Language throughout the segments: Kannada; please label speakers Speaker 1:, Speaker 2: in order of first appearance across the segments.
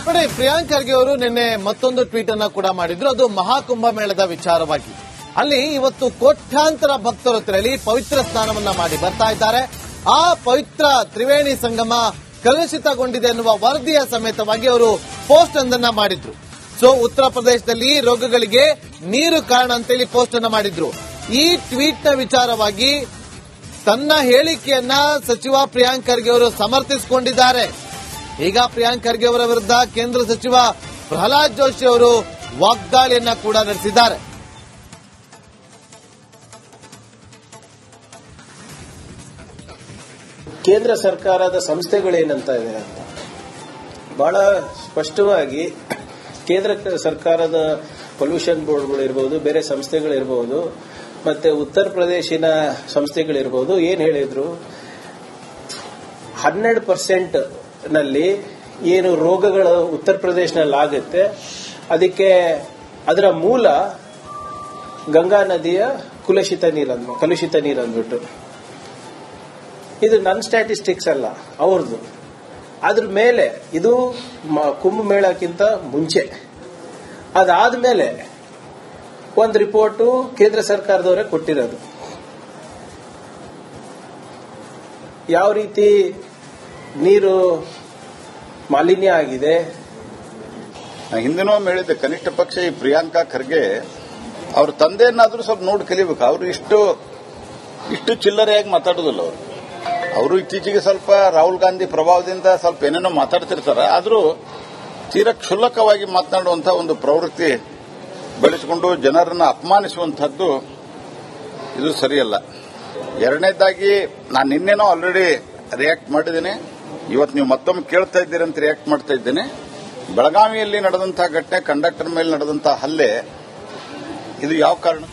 Speaker 1: ನೋಡಿ, ಪ್ರಿಯಾಂಕ್ ಖರ್ಗೆ ಅವರು ನಿನ್ನೆ ಮತ್ತೊಂದು ಟ್ವೀಟ್ ಅನ್ನ ಕೂಡ ಮಾಡಿದ್ರು. ಅದು ಮಹಾಕುಂಭ ಮೇಳದ ವಿಚಾರವಾಗಿ. ಅಲ್ಲಿ ಇವತ್ತು ಕೋಟ್ಯಾಂತರ ಭಕ್ತರು ತೆರಳಿ ಪವಿತ್ರ ಸ್ನಾನವನ್ನ ಮಾಡಿ ಬರ್ತಾ ಇದ್ದಾರೆ. ಆ ಪವಿತ್ರ ತ್ರಿವೇಣಿ ಸಂಗಮ ಕಲುಷಿತಗೊಂಡಿದೆ ಎನ್ನುವ ವರದಿಯ ಸಮೇತವಾಗಿ ಅವರು ಪೋಸ್ಟ್ ಒಂದನ್ನ ಮಾಡಿದ್ರು. ಸೊ ಉತ್ತರ ಪ್ರದೇಶದಲ್ಲಿ ರೋಗಗಳಿಗೆ ನೀರು ಕಾರಣ ಅಂತೇಳಿ ಪೋಸ್ಟ್ ಅನ್ನ ಮಾಡಿದ್ರು. ಈ ಟ್ವೀಟ್ ನ ವಿಚಾರವಾಗಿ ತನ್ನ ಹೇಳಿಕೆಯನ್ನ ಸಚಿವ ಪ್ರಿಯಾಂಕ್ ಖರ್ಗೆ ಅವರು ಸಮರ್ಥಿಸಿಕೊಂಡಿದ್ದಾರೆ. ಈಗ ಪ್ರಿಯಾಂಕ್ ಖರ್ಗೆ ಅವರ ವಿರುದ್ಧ ಕೇಂದ್ರ ಸಚಿವ ಪ್ರಹ್ಲಾದ್ ಜೋಶಿ ಅವರು ವಾಗ್ದಾಳಿಯನ್ನ ಕೂಡ ನಡೆಸಿದ್ದಾರೆ.
Speaker 2: ಕೇಂದ್ರ ಸರ್ಕಾರದ ಸಂಸ್ಥೆಗಳೇನಂತ ಇದೆ ಅಂತ ಬಹಳ ಸ್ಪಷ್ಟವಾಗಿ ಕೇಂದ್ರ ಸರ್ಕಾರದ ಪೊಲ್ಯೂಷನ್ ಬೋರ್ಡ್ಗಳಿರ್ಬೋದು, ಬೇರೆ ಸಂಸ್ಥೆಗಳಿರ್ಬೋದು, ಮತ್ತೆ ಉತ್ತರ ಪ್ರದೇಶಿನ ಸಂಸ್ಥೆಗಳಿರ್ಬೋದು, ಏನ್ ಹೇಳಿದ್ರು, 12% ನಲ್ಲಿ ಏನು ರೋಗಗಳು ಉತ್ತರ ಪ್ರದೇಶನಲ್ಲಿ ಆಗುತ್ತೆ, ಅದಕ್ಕೆ ಅದರ ಮೂಲ ಗಂಗಾ ನದಿಯ ಕಲುಷಿತ ನೀರು ಅಂದ್ಬಿಟ್ಟು. ಇದು ನನ್ನ ಸ್ಟ್ಯಾಟಿಸ್ಟಿಕ್ಸ್ ಅಲ್ಲ, ಅವ್ರದ್ದು. ಅದ್ರ ಮೇಲೆ ಇದು ಕುಂಭಮೇಳಕ್ಕಿಂತ ಮುಂಚೆ, ಅದಾದ್ಮೇಲೆ ಒಂದು ರಿಪೋರ್ಟು ಕೇಂದ್ರ ಸರ್ಕಾರದವರೇ ಕೊಟ್ಟಿರೋದು. ಯಾವ ರೀತಿ ನೀರು ಮಾಲಿನ್ಯ ಆಗಿದೆ.
Speaker 3: ಹಿಂದಿನೂ ಹೇಳಿದ್ದೆ, ಕನಿಷ್ಠ ಪಕ್ಷ ಈ ಪ್ರಿಯಾಂಕಾ ಖರ್ಗೆ ಅವ್ರ ತಂದೆಯನ್ನಾದ್ರೂ ಸ್ವಲ್ಪ ನೋಡಿ ಕಲಿಬೇಕು. ಅವರು ಇಷ್ಟು ಚಿಲ್ಲರೆಯಾಗಿ ಮಾತಾಡೋದಿಲ್ಲ. ಅವರು ಇತ್ತೀಚೆಗೆ ಸ್ವಲ್ಪ ರಾಹುಲ್ ಗಾಂಧಿ ಪ್ರಭಾವದಿಂದ ಸ್ವಲ್ಪ ಏನೇನೋ ಮಾತಾಡ್ತಿರ್ತಾರೆ. ಆದರೂ ತೀರಾ ಕ್ಷುಲ್ಲಕವಾಗಿ ಮಾತನಾಡುವಂತಹ ಒಂದು ಪ್ರವೃತ್ತಿ ಬೆಳೆಸಿಕೊಂಡು ಜನರನ್ನ ಅಪಮಾನಿಸುವಂತಹದ್ದು ಇದು ಸರಿಯಲ್ಲ. ಎರಡನೇದಾಗಿ ನಾನು ನಿನ್ನೆನೋ ಆಲ್ರೆಡಿ ರಿಯಾಕ್ಟ್ ಮಾಡಿದ್ದೇನೆ. ಇವತ್ತು ನೀವು ಮತ್ತೊಮ್ಮೆ ಕೇಳ್ತಾ ಇದ್ದೀರಿ ಅಂತ ರಿಯಾಕ್ಟ್ ಮಾಡ್ತಾ ಇದ್ದೇನೆ. ಬೆಳಗಾವಿಯಲ್ಲಿ ನಡೆದಂತಹ ಘಟನೆ, ಕಂಡಕ್ಟರ್ ಮೇಲೆ ನಡೆದಂತಹ ಹಲ್ಲೆ, ಇದು ಯಾವ ಕಾರಣ?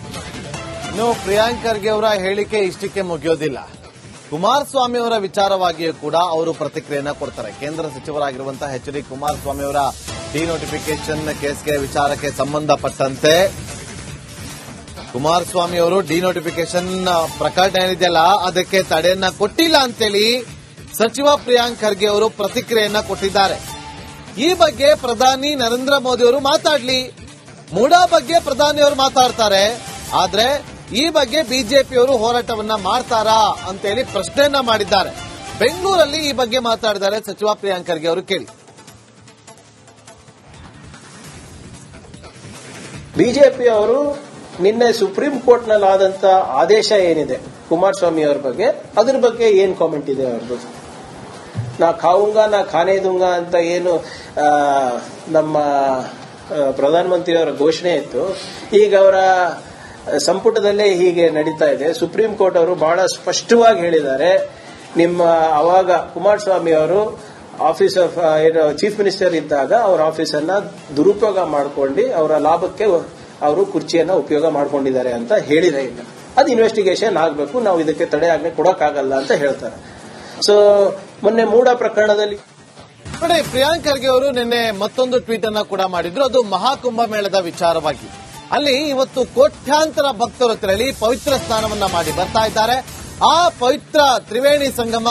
Speaker 1: ಇನ್ನು ಪ್ರಿಯಾಂಕ್ ಖರ್ಗೆ ಅವರ ಹೇಳಿಕೆ ಇಷ್ಟಕ್ಕೆ ಮುಗಿಯೋದಿಲ್ಲ. ಕುಮಾರಸ್ವಾಮಿ ಅವರ ವಿಚಾರವಾಗಿಯೂ ಕೂಡ ಅವರು ಪ್ರತಿಕ್ರಿಯೆಯನ್ನ ಕೊಡ್ತಾರೆ. ಕೇಂದ್ರ ಸಚಿವರಾಗಿರುವಂತಹ ಎಚ್.ಡಿ. ಕುಮಾರಸ್ವಾಮಿ ಅವರ ಡಿನೋಟಿಫಿಕೇಶನ್ ಕೇಸ್ಗೆ ವಿಚಾರಕ್ಕೆ ಸಂಬಂಧಪಟ್ಟಂತೆ ಕುಮಾರಸ್ವಾಮಿ ಅವರು ಡಿನೋಟಿಫಿಕೇಶನ್ ಪ್ರಕರಣ ಏನಿದೆಯಲ್ಲ ಅದಕ್ಕೆ ತಡೆಯನ್ನ ಕೊಟ್ಟಿಲ್ಲ ಅಂತೇಳಿ ಸಚಿವ ಪ್ರಿಯಾಂಕ್ ಖರ್ಗೆ ಅವರು ಪ್ರತಿಕ್ರಿಯೆಯನ್ನ ಕೊಟ್ಟಿದ್ದಾರೆ. ಈ ಬಗ್ಗೆ ಪ್ರಧಾನಿ ನರೇಂದ್ರ ಮೋದಿ ಅವರು ಮಾತಾಡ್ಲಿ, ಮೂಡಾ ಬಗ್ಗೆ ಪ್ರಧಾನಿ ಅವರು ಮಾತಾಡ್ತಾರೆ, ಆದ್ರೆ ಈ ಬಗ್ಗೆ ಬಿಜೆಪಿಯವರು ಹೋರಾಟವನ್ನ ಮಾಡ್ತಾರಾ ಅಂತೇಳಿ ಪ್ರಶ್ನೆಯನ್ನ ಮಾಡಿದ್ದಾರೆ. ಬೆಂಗಳೂರಲ್ಲಿ ಈ ಬಗ್ಗೆ ಮಾತಾಡಿದ್ದಾರೆ ಸಚಿವ ಪ್ರಿಯಾಂಕ್ ಖರ್ಗೆ ಅವರು. ಕೇಳಿ.
Speaker 2: ಬಿಜೆಪಿ ಅವರು ನಿನ್ನೆ ಸುಪ್ರೀಂ ಕೋರ್ಟ್ ನಲ್ಲಿ ಆದಂತ ಆದೇಶ ಏನಿದೆ ಕುಮಾರಸ್ವಾಮಿ ಅವರ ಬಗ್ಗೆ, ಅದ್ರ ಬಗ್ಗೆ ಏನ್ ಕಾಮೆಂಟ್ ಇದೆ ಅವ್ರದ್ದು? ನಾ ಖಾವುಂಗ ನಾ ಖಾನೆ ದುಂಗ ಅಂತ ಏನು ನಮ್ಮ ಪ್ರಧಾನಮಂತ್ರಿಯವರ ಘೋಷಣೆ ಇತ್ತು, ಈಗ ಅವರ ಸಂಪುಟದಲ್ಲೇ ಹೀಗೆ ನಡೀತಾ ಇದೆ. ಸುಪ್ರೀಂ ಕೋರ್ಟ್ ಅವರು ಬಹಳ ಸ್ಪಷ್ಟವಾಗಿ ಹೇಳಿದ್ದಾರೆ, ನಿಮ್ಮ ಅವಾಗ ಕುಮಾರಸ್ವಾಮಿ ಅವರು ಆಫೀಸ್ ಆಫ್ ಚೀಫ್ ಮಿನಿಸ್ಟರ್ ಇದ್ದಾಗ ಅವರ ಆಫೀಸನ್ನ ದುರುಪಯೋಗ ಮಾಡ್ಕೊಂಡು ಅವರ ಲಾಭಕ್ಕೆ ಅವರು ಕುರ್ಚಿಯನ್ನ ಉಪಯೋಗ ಮಾಡ್ಕೊಂಡಿದ್ದಾರೆ ಅಂತ ಹೇಳಿದೆ. ಈಗ ಅದು ಇನ್ವೆಸ್ಟಿಗೇಷನ್ ಆಗಬೇಕು, ನಾವು ಇದಕ್ಕೆ ತಡೆಯಾಜ್ಞೆ ಕೊಡೋಕ್ಕಾಗಲ್ಲ ಅಂತ ಹೇಳ್ತಾರೆ. ಸೊ ಮೊನ್ನೆ ಮೂಡಾ ಪ್ರಕರಣದಲ್ಲಿ
Speaker 1: ನೋಡಿ, ಪ್ರಿಯಾಂಕ್ ಖರ್ಗೆ ಅವರು ನಿನ್ನೆ ಮತ್ತೊಂದು ಟ್ವೀಟ್ ಅನ್ನ ಕೂಡ ಮಾಡಿದ್ರು. ಅದು ಮಹಾಕುಂಭ ಮೇಳದ ವಿಚಾರವಾಗಿ. ಅಲ್ಲಿ ಇವತ್ತು ಕೋಟ್ಯಾಂತರ ಭಕ್ತರು ತೆರಳಿ ಪವಿತ್ರ ಸ್ನಾನವನ್ನ ಮಾಡಿ ಬರ್ತಾ ಇದ್ದಾರೆ. ಆ ಪವಿತ್ರ ತ್ರಿವೇಣಿ ಸಂಗಮ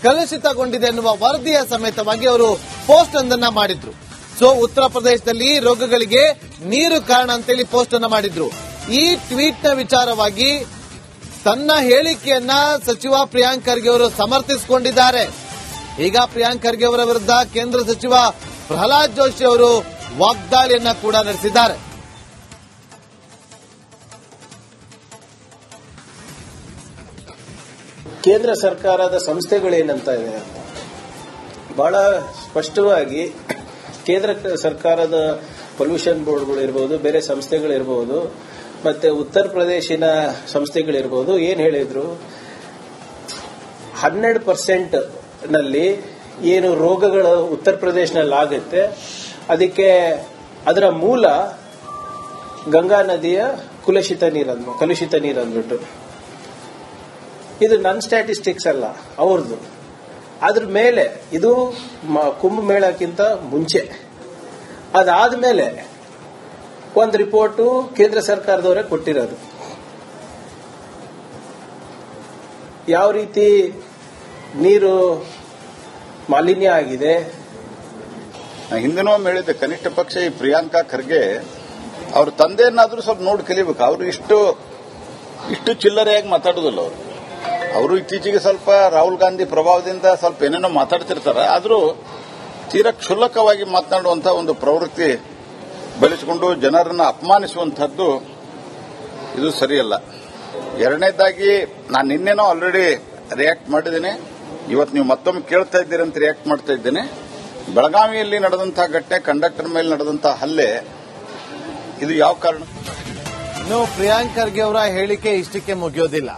Speaker 1: ಕಲುಷಿತಗೊಂಡಿದೆ ಎನ್ನುವ ವರದಿಯ ಸಮೇತವಾಗಿ ಅವರು ಪೋಸ್ಟ್ ಒಂದನ್ನ ಮಾಡಿದ್ರು. ಸೊ ಉತ್ತರ ಪ್ರದೇಶದಲ್ಲಿ ರೋಗಗಳಿಗೆ ನೀರು ಕಾರಣ ಅಂತೇಳಿ ಪೋಸ್ಟ್ ಅನ್ನ ಮಾಡಿದ್ರು. ಈ ಟ್ವೀಟ್ ನ ವಿಚಾರವಾಗಿ ತನ್ನ ಹೇಳಿಕೆಯನ್ನ ಸಚಿವ ಪ್ರಿಯಾಂಕ್ ಖರ್ಗೆ ಅವರು ಸಮರ್ಥಿಸಿಕೊಂಡಿದ್ದಾರೆ. ಈಗ ಪ್ರಿಯಾಂಕ್ ಖರ್ಗೆ ಅವರ ವಿರುದ್ಧ ಕೇಂದ್ರ ಸಚಿವ ಪ್ರಹ್ಲಾದ್ ಜೋಶಿ ಅವರು ವಾಗ್ದಾಳಿಯನ್ನ ಕೂಡ ನಡೆಸಿದ್ದಾರೆ.
Speaker 2: ಕೇಂದ್ರ ಸರ್ಕಾರದ ಸಂಸ್ಥೆಗಳೇನಂತ ಇದೆ ಅಂತ ಬಹಳ ಸ್ಪಷ್ಟವಾಗಿ ಕೇಂದ್ರ ಸರ್ಕಾರದ ಪೊಲ್ಯೂಷನ್ ಬೋರ್ಡ್ಗಳಿರ್ಬೋದು, ಬೇರೆ ಸಂಸ್ಥೆಗಳಿರ್ಬೋದು, ಮತ್ತೆ ಉತ್ತರ ಪ್ರದೇಶಿನ ಸಂಸ್ಥೆಗಳಿರ್ಬೋದು, ಏನ್ ಹೇಳಿದ್ರು, 12% ನಲ್ಲಿ ಏನು ರೋಗಗಳು ಉತ್ತರ ಪ್ರದೇಶನಲ್ಲಿ ಆಗುತ್ತೆ, ಅದಕ್ಕೆ ಅದರ ಮೂಲ ಗಂಗಾ ನದಿಯ ಕಲುಷಿತ ನೀರು ಅಂದ್ಬಿಟ್ಟು. ಇದು ನನ್ನ ಸ್ಟ್ಯಾಟಿಸ್ಟಿಕ್ಸ್ ಅಲ್ಲ, ಅವ್ರದ್ದು. ಅದ್ರ ಮೇಲೆ ಇದು ಕುಂಭಮೇಳಕ್ಕಿಂತ ಮುಂಚೆ, ಅದಾದ್ಮೇಲೆ ಒಂದು ರಿಪೋರ್ಟು ಕೇಂದ್ರ ಸರ್ಕಾರದವರೇ ಕೊಟ್ಟಿರೋದು. ಯಾವ ರೀತಿ ನೀರು ಮಾಲಿನ್ಯ ಆಗಿದೆ.
Speaker 3: ಹಿಂದಿನೂ ಹೇಳಿದ್ದೆ, ಕನಿಷ್ಠ ಪಕ್ಷ ಈ ಪ್ರಿಯಾಂಕಾ ಖರ್ಗೆ ಅವ್ರ ತಂದೆಯನ್ನಾದ್ರೂ ಸ್ವಲ್ಪ ನೋಡಿ ಕಲಿಬೇಕು. ಅವರು ಇಷ್ಟು ಚಿಲ್ಲರೆಯಾಗಿ ಮಾತಾಡೋದಿಲ್ಲ. ಅವರು ಇತ್ತೀಚೆಗೆ ಸ್ವಲ್ಪ ರಾಹುಲ್ ಗಾಂಧಿ ಪ್ರಭಾವದಿಂದ ಸ್ವಲ್ಪ ಏನೇನೋ ಮಾತಾಡ್ತಿರ್ತಾರೆ. ಆದರೂ ತೀರಾ ಕ್ಷುಲ್ಲಕವಾಗಿ ಮಾತನಾಡುವಂತಹ ಒಂದು ಪ್ರವೃತ್ತಿ ಬೆಳೆಸಿಕೊಂಡು ಜನರನ್ನು ಅಪಮಾನಿಸುವಂತಹದ್ದು ಇದು ಸರಿಯಲ್ಲ. ಎರಡನೇದಾಗಿ ನಾನು ನಿನ್ನೆನೋ ಆಲ್ರೆಡಿ ರಿಯಾಕ್ಟ್ ಮಾಡಿದ್ದೇನೆ. ಇವತ್ತು ನೀವು ಮತ್ತೊಮ್ಮೆ ಕೇಳ್ತಾ ಇದ್ದೀರಿ ಅಂತ ರಿಯಾಕ್ಟ್ ಮಾಡ್ತಾ ಇದ್ದೇನೆ. ಬೆಳಗಾವಿಯಲ್ಲಿ ನಡೆದಂತಹ ಘಟನೆ, ಕಂಡಕ್ಟರ್ ಮೇಲೆ ನಡೆದಂತಹ ಹಲ್ಲೆ, ಇದು ಯಾವ ಕಾರಣ?
Speaker 1: ಇನ್ನು ಪ್ರಿಯಾಂಕ್ ಖರ್ಗೆ ಅವರ ಹೇಳಿಕೆ ಇಷ್ಟಕ್ಕೆ ಮುಗಿಯೋದಿಲ್ಲ.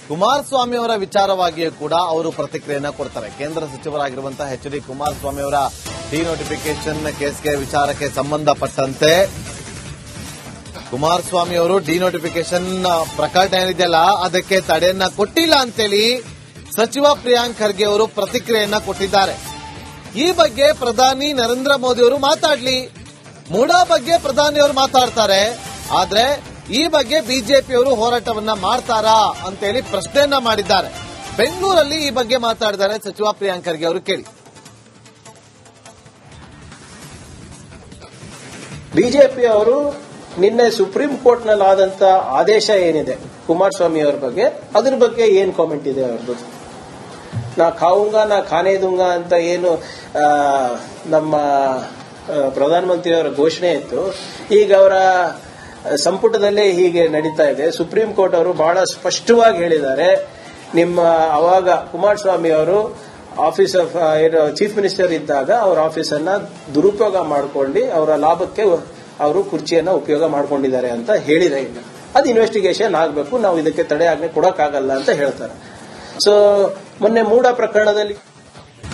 Speaker 1: ಕುಮಾರಸ್ವಾಮಿ ಅವರ ವಿಚಾರವಾಗಿಯೂ ಕೂಡ ಅವರು ಪ್ರತಿಕ್ರಿಯೆಯನ್ನ ಕೊಡ್ತಾರೆ. ಕೇಂದ್ರ ಸಚಿವರಾಗಿರುವಂತಹ ಎಚ್.ಡಿ. ಕುಮಾರಸ್ವಾಮಿ ಅವರ ಡಿನೋಟಿಫಿಕೇಶನ್ ಕೇಸ್ಗೆ ವಿಚಾರಕ್ಕೆ ಸಂಬಂಧಪಟ್ಟಂತೆ ಕುಮಾರಸ್ವಾಮಿ ಅವರು ಡಿನೋಟಿಫಿಕೇಶನ್ ಪ್ರಕರಣ ಏನಿದೆಯಲ್ಲ ಅದಕ್ಕೆ ತಡೆಯನ್ನ ಕೊಟ್ಟಿಲ್ಲ ಅಂತೇಳಿ ಸಚಿವ ಪ್ರಿಯಾಂಕ್ ಖರ್ಗೆ ಅವರು ಪ್ರತಿಕ್ರಿಯೆಯನ್ನ ಕೊಟ್ಟಿದ್ದಾರೆ. ಈ ಬಗ್ಗೆ ಪ್ರಧಾನಿ ನರೇಂದ್ರ ಮೋದಿ ಅವರು ಮಾತಾಡ್ಲಿ, ಮೂಡಾ ಬಗ್ಗೆ ಪ್ರಧಾನಿ ಅವರು ಮಾತಾಡ್ತಾರೆ, ಆದ್ರೆ ಈ ಬಗ್ಗೆ ಬಿಜೆಪಿಯವರು ಹೋರಾಟವನ್ನ ಮಾಡ್ತಾರಾ ಅಂತೇಳಿ ಪ್ರಶ್ನೆಯನ್ನ ಮಾಡಿದ್ದಾರೆ. ಬೆಂಗಳೂರಲ್ಲಿ ಈ ಬಗ್ಗೆ ಮಾತಾಡಿದ್ದಾರೆ ಸಚಿವ ಪ್ರಿಯಾಂಕ್ ಖರ್ಗೆ ಅವರು. ಕೇಳಿ.
Speaker 2: ಬಿಜೆಪಿ ಅವರು ನಿನ್ನೆ ಸುಪ್ರೀಂ ಕೋರ್ಟ್ ನಲ್ಲಿ ಆದಂತ ಆದೇಶ ಏನಿದೆ ಕುಮಾರಸ್ವಾಮಿ ಅವರ ಬಗ್ಗೆ, ಅದ್ರ ಬಗ್ಗೆ ಏನ್ ಕಾಮೆಂಟ್ ಇದೆ ಅವ್ರದ್ದು? ನಾ ಖಾವುಂಗ ನಾ ಖಾನೆ ದುಂಗಾ ಅಂತ ಏನು ನಮ್ಮ ಪ್ರಧಾನಮಂತ್ರಿಯವರ ಘೋಷಣೆ ಇತ್ತು, ಈಗ ಅವರ ಸಂಪುಟದಲ್ಲೇ ಹೀಗೆ ನಡೀತಾ ಇದೆ. ಸುಪ್ರೀಂ ಕೋರ್ಟ್ ಅವರು ಬಹಳ ಸ್ಪಷ್ಟವಾಗಿ ಹೇಳಿದ್ದಾರೆ, ನಿಮ್ಮ ಅವಾಗ ಕುಮಾರಸ್ವಾಮಿ ಅವರು ಆಫೀಸ್ ಆಫ್ ಚೀಫ್ ಮಿನಿಸ್ಟರ್ ಇದ್ದಾಗ ಅವರ ಆಫೀಸನ್ನ ದುರುಪಯೋಗ ಮಾಡಿಕೊಂಡು ಅವರ ಲಾಭಕ್ಕೆ ಅವರು ಕುರ್ಚಿಯನ್ನ ಉಪಯೋಗ ಮಾಡ್ಕೊಂಡಿದ್ದಾರೆ ಅಂತ ಹೇಳಿದೆ. ಈಗ ಅದು ಇನ್ವೆಸ್ಟಿಗೇಷನ್ ಆಗಬೇಕು, ನಾವು ಇದಕ್ಕೆ ತಡೆ ಆಜ್ಞೆ ಕೊಡಕ್ಕಾಗಲ್ಲ ಅಂತ ಹೇಳ್ತಾರೆ. ಸೊ ಮೊನ್ನೆ ಮೂಡಾ ಪ್ರಕರಣದಲ್ಲಿ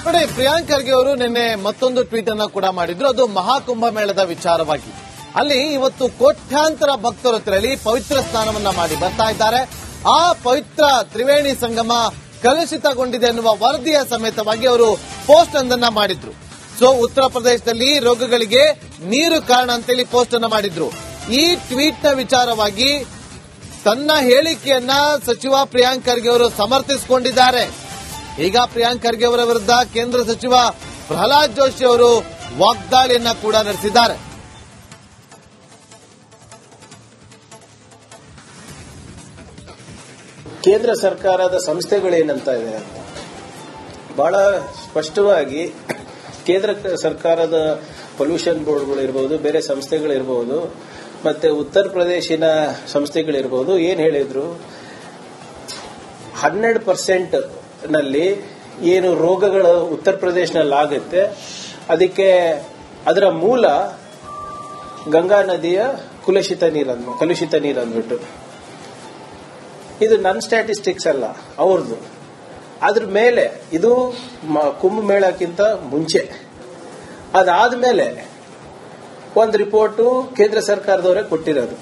Speaker 1: ನೋಡಿ, ಪ್ರಿಯಾಂಕ್ ಖರ್ಗೆ ಅವರು ನಿನ್ನೆ ಮತ್ತೊಂದು ಟ್ವೀಟ್ ಅನ್ನ ಕೂಡ ಮಾಡಿದ್ರು. ಅದು ಮಹಾಕುಂಭ ಮೇಳದ ವಿಚಾರವಾಗಿ. ಅಲ್ಲಿ ಇವತ್ತು ಕೋಟ್ಯಾಂತರ ಭಕ್ತರು ತೆರಳಿ ಪವಿತ್ರ ಸ್ನಾನವನ್ನ ಮಾಡಿ ಬರ್ತಾ ಇದ್ದಾರೆ. ಆ ಪವಿತ್ರ ತ್ರಿವೇಣಿ ಸಂಗಮ ಕಲುಷಿತಗೊಂಡಿದೆ ಎನ್ನುವ ವರದಿಯ ಸಮೇತವಾಗಿ ಅವರು ಪೋಸ್ಟ್ ಒಂದನ್ನ ಮಾಡಿದ್ರು. ಸೊ ಉತ್ತರ ಪ್ರದೇಶದಲ್ಲಿ ರೋಗಗಳಿಗೆ ನೀರು ಕಾರಣ ಅಂತೇಳಿ ಪೋಸ್ಟ್ ಅನ್ನ ಮಾಡಿದ್ರು. ಈ ಟ್ವೀಟ್ ನ ವಿಚಾರವಾಗಿ ತನ್ನ ಹೇಳಿಕೆಯನ್ನ ಸಚಿವ ಪ್ರಿಯಾಂಕ್ ಖರ್ಗೆ ಅವರು ಸಮರ್ಥಿಸಿಕೊಂಡಿದ್ದಾರೆ. ಈಗ ಪ್ರಿಯಾಂಕ್ ಖರ್ಗೆ ಅವರ ವಿರುದ್ಧ ಕೇಂದ್ರ ಸಚಿವ ಪ್ರಹ್ಲಾದ್ ಜೋಶಿ ಅವರು ವಾಗ್ದಾಳಿಯನ್ನ ಕೂಡ ನಡೆಸಿದ್ದಾರೆ.
Speaker 2: ಕೇಂದ್ರ ಸರ್ಕಾರದ ಸಂಸ್ಥೆಗಳೇನಂತ ಇದೆ ಅಂತ ಬಹಳ ಸ್ಪಷ್ಟವಾಗಿ ಕೇಂದ್ರ ಸರ್ಕಾರದ ಪೊಲ್ಯೂಷನ್ ಬೋರ್ಡ್ಗಳಿರ್ಬೋದು, ಬೇರೆ ಸಂಸ್ಥೆಗಳಿರ್ಬೋದು, ಮತ್ತೆ ಉತ್ತರ ಪ್ರದೇಶಿನ ಸಂಸ್ಥೆಗಳಿರ್ಬೋದು, ಏನ್ ಹೇಳಿದ್ರು, 100% ನಲ್ಲಿ ಏನು ರೋಗಗಳು ಉತ್ತರ ಪ್ರದೇಶನಲ್ಲಿ ಆಗುತ್ತೆ ಅದಕ್ಕೆ ಅದರ ಮೂಲ ಗಂಗಾ ನದಿಯ ಕಲುಷಿತ ನೀರಂದ್ಬಿಟ್ಟು. ಇದು ನನ್ನ ಸ್ಟ್ಯಾಟಿಸ್ಟಿಕ್ಸ್ ಅಲ್ಲ, ಅವ್ರದ್ದು. ಅದ್ರ ಮೇಲೆ ಇದು ಕುಂಭಮೇಳಕ್ಕಿಂತ ಮುಂಚೆ, ಅದಾದ್ಮೇಲೆ ಒಂದು ರಿಪೋರ್ಟು ಕೇಂದ್ರ ಸರ್ಕಾರದವರೇ ಕೊಟ್ಟಿರೋದು.